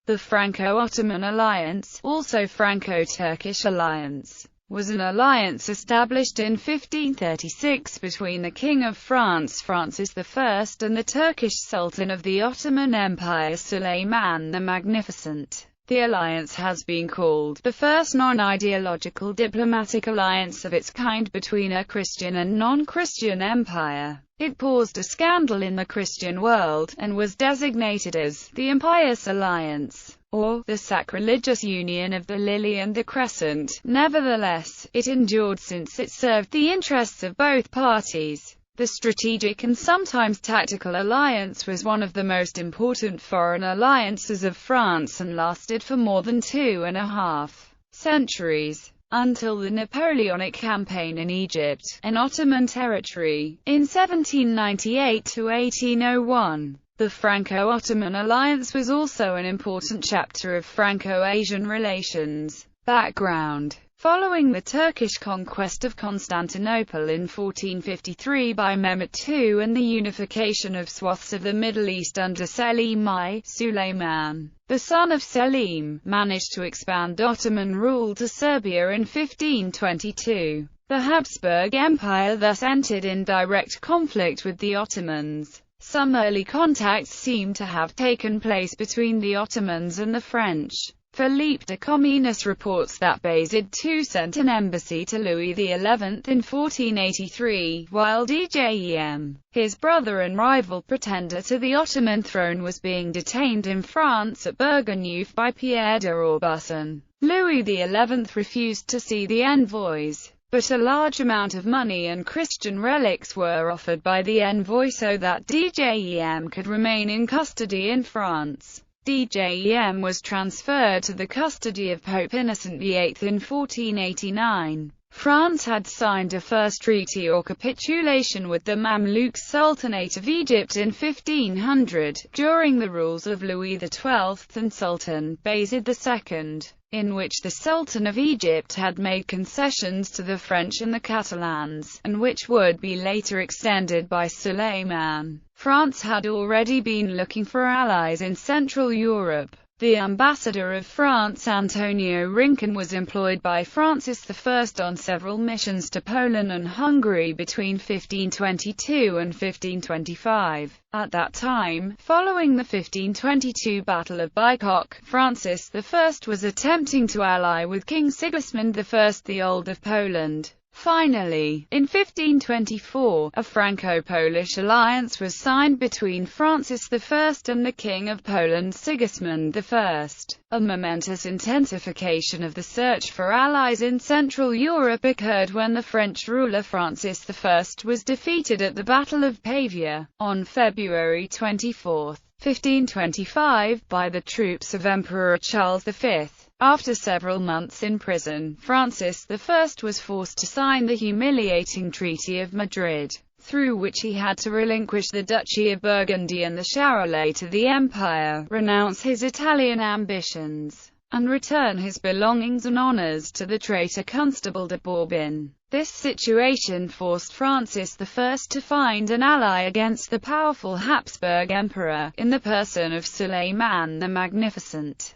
The Franco-Ottoman alliance, also Franco-Turkish alliance, was an alliance established in 1536 between the King of France Francis I and the Turkish Sultan of the Ottoman Empire Suleiman the Magnificent. The alliance has been called the first non-ideological diplomatic alliance of its kind between a Christian and non-Christian empire. It caused a scandal in the Christian world, and was designated as the Impious Alliance, or the Sacrilegious Union of the Lily and the Crescent. Nevertheless, it endured since it served the interests of both parties. The strategic and sometimes tactical alliance was one of the most important foreign alliances of France and lasted for more than 2.5 centuries. Until the Napoleonic campaign in Egypt, an Ottoman territory, in 1798–1801. The Franco-Ottoman alliance was also an important chapter of Franco-Asian relations. Background: following the Turkish conquest of Constantinople in 1453 by Mehmet II and the unification of swaths of the Middle East under Selim I, Suleiman, the son of Selim, managed to expand Ottoman rule to Serbia in 1522. The Habsburg Empire thus entered in direct conflict with the Ottomans. Some early contacts seem to have taken place between the Ottomans and the French. Philippe de Comines reports that Bayezid II sent an embassy to Louis XI in 1483, while Djem, his brother and rival pretender to the Ottoman throne, was being detained in France at Bourgogne by Pierre de Roubusson. Louis XI refused to see the envoys, but a large amount of money and Christian relics were offered by the envoy so that Djem could remain in custody in France. Djem was transferred to the custody of Pope Innocent VIII in 1489. France had signed a first treaty or capitulation with the Mamluk Sultanate of Egypt in 1500, during the rules of Louis XII and Sultan Bayezid II, in which the Sultan of Egypt had made concessions to the French and the Catalans, and which would be later extended by Suleiman. France had already been looking for allies in Central Europe. The ambassador of France Antonio Rincon was employed by Francis I on several missions to Poland and Hungary between 1522 and 1525. At that time, following the 1522 Battle of Bykok, Francis I was attempting to ally with King Sigismund I the Old of Poland. Finally, in 1524, a Franco-Polish alliance was signed between Francis I and the King of Poland Sigismund I. A momentous intensification of the search for allies in Central Europe occurred when the French ruler Francis I was defeated at the Battle of Pavia, on February 24, 1525, by the troops of Emperor Charles V. After several months in prison, Francis I was forced to sign the humiliating Treaty of Madrid, through which he had to relinquish the Duchy of Burgundy and the Charolais to the Empire, renounce his Italian ambitions, and return his belongings and honours to the traitor Constable de Bourbon. This situation forced Francis I to find an ally against the powerful Habsburg Emperor, in the person of Suleiman the Magnificent.